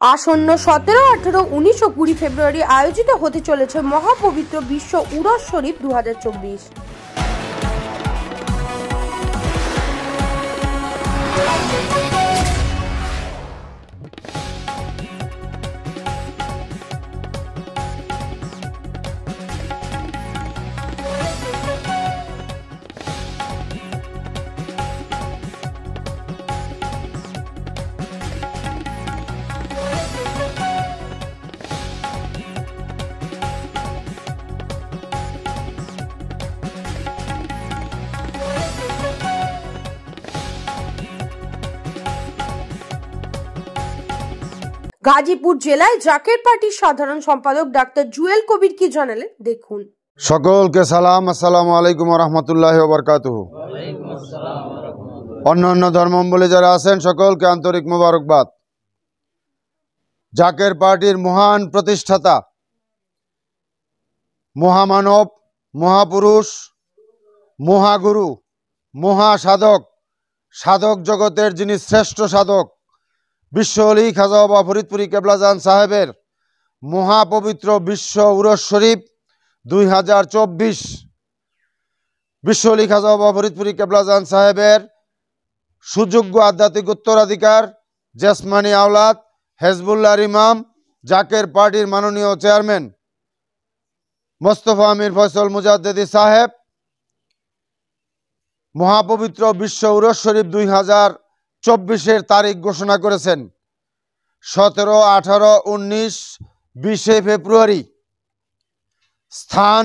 আসন্ন 17, 18, 19 ও 20 ফেব্রুয়ারি আয়োজিত হতে চলেছে মহাপবিত্র বিশ্ব উরস শরীফ 2024। গাজীপুর জেলায় জাকের পার্টির সাধারণ সম্পাদক ডাক্তার জুয়েল কবির কি জানালেন দেখুন। সকলকে সালাম, আসসালামু আলাইকুম ওয়া রাহমাতুল্লাহি ওয়া বারাকাতুহু। অন্যান্য ধর্মাবলম্বী যারা আছেন সকলকে আন্তরিক মোবারকবাদ। জাকের পার্টির মহান প্রতিষ্ঠাতা, মহামানব, মহাপুরুষ, মহাগুরু, মহাসাধক, সাধক জগতের যিনি শ্রেষ্ঠ সাধক, বিশ্ব অলি খাজা বাবা ফরিদপুরি কেবলাজান সাহেবের মহাপবিত্র বিশ্ব উরস শরীফ 2024, বিশ্ব অলি খাজা বাবা ফরিদপুরি কেবলাজান সাহেবের সুযোগ্য আধ্যাত্মিক উত্তরাধিকার জেসমানি আওলাদ হেজবুল্লাহর ইমাম জাকের পার্টির মাননীয় চেয়ারম্যান মোস্তফা আমির ফয়সল মুজাদ্দেদি সাহেব মহাপবিত্র বিশ্ব উরস শরীফ 2024-এর তারিখ ঘোষণা করেছেন। 17, 18, 19, 20 ফেব্রুয়ারি। স্থান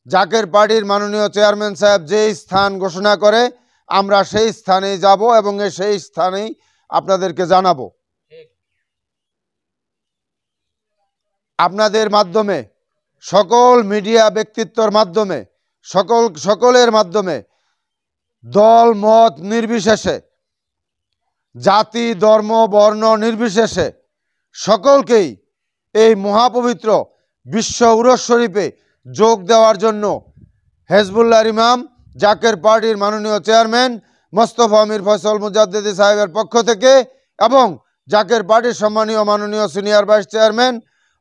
জাকের পার্টির মাননীয় চেয়ারম্যান সাহেব যেই স্থান ঘোষণা করে আমরা সেই স্থানেই যাব এবং সেই স্থানেই আপনাদেরকে জানাবো। আপনাদের মাধ্যমে, সকল মিডিয়া ব্যক্তিত্বর মাধ্যমে, সকলের মাধ্যমে, দল মত নির্বিশেষে, জাতি ধর্ম বর্ণ নির্বিশেষে সকলকেই এই মহাপবিত্র বিশ্ব উরস শরীফে যোগ দেওয়ার জন্য হেজবুল্লাহর ইমাম জাকের পার্টির মাননীয় চেয়ারম্যান মোস্তফা আমির ফয়সল মুজাদ্দেদি সাহেবের পক্ষ থেকে এবং জাকের পার্টির সম্মানীয় মাননীয় সিনিয়র ভাইস চেয়ারম্যান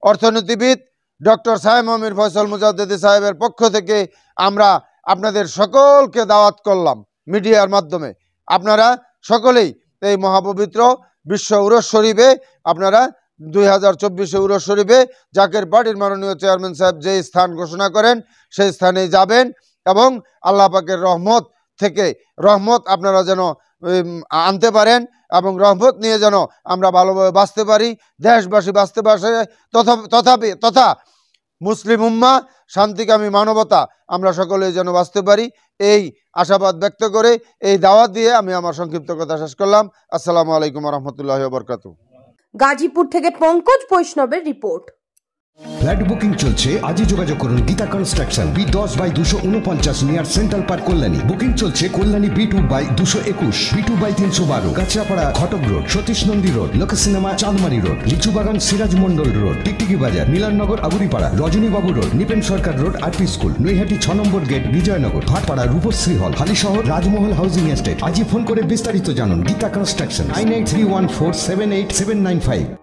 অর্থনীতিবিদ ডক্টর সাহেব আমির ফয়সল মুজাদ্দেদি সাহেবের পক্ষ থেকে আমরা আপনাদের সকলকে দাওয়াত করলাম মিডিয়ার মাধ্যমে। আপনারা সকলেই এই মহাপবিত্র বিশ্ব উরস শরীফে আপনারা 2024 উরস শরীফে জাকের পার্টির মাননীয় চেয়ারম্যান সাহেব যে স্থান ঘোষণা করেন সেই স্থানে যাবেন এবং আল্লাহ পাকের রহমত থেকে রহমত আপনারা যেন আনতে পারেন এবং রহমত নিয়ে যেন আমরা ভালোভাবে বাঁচতে পারি, দেশবাসী বাঁচতে পারে, তথা মুসলিম উম্মাহ শান্তিকামী মানবতা আমরা সকলেই যেন বাঁচতে পারি, এই আশাবাদ ব্যক্ত করে এই দাওয়াত দিয়ে আমি আমার সংক্ষিপ্ত কথা শেষ করলাম। আসসালামু আলাইকুম ওয়া রাহমাতুল্লাহি ওয়া বারাকাতুহু। গাজীপুর থেকে পঙ্কজ বৈষ্ণবের রিপোর্ট। ফ্ল্যাট বুকিং চলছে, আজই যোগাযোগ করুন Gita construction, B10/249 near central park Kalyani. Booking চলছে কল্যাণী B2/221, B2/312, কাঁচরাপাড়া ঘটক রোড, সতীশ নন্দী রোড, লোক সিনেমা চাঁদমারি রোড, লিচুবাগান সিরাজ মন্ডল রোড, টিকটিকি বাজার, মিলননগর আগুরিপাড়া, রজনীবাবু রোড, নিপেন সরকার রোড, RP স্কুল, নৈহাটি 6 নম্বর গেট, বিজয়নগর, ভাটপাড়া রূপশ্রী হল, হালিশহর রাজমহল হাউজিং এস্টেট। আজই ফোন করে বিস্তারিত জানুন। গীতা কনস্ট্রাকশন 9831478795।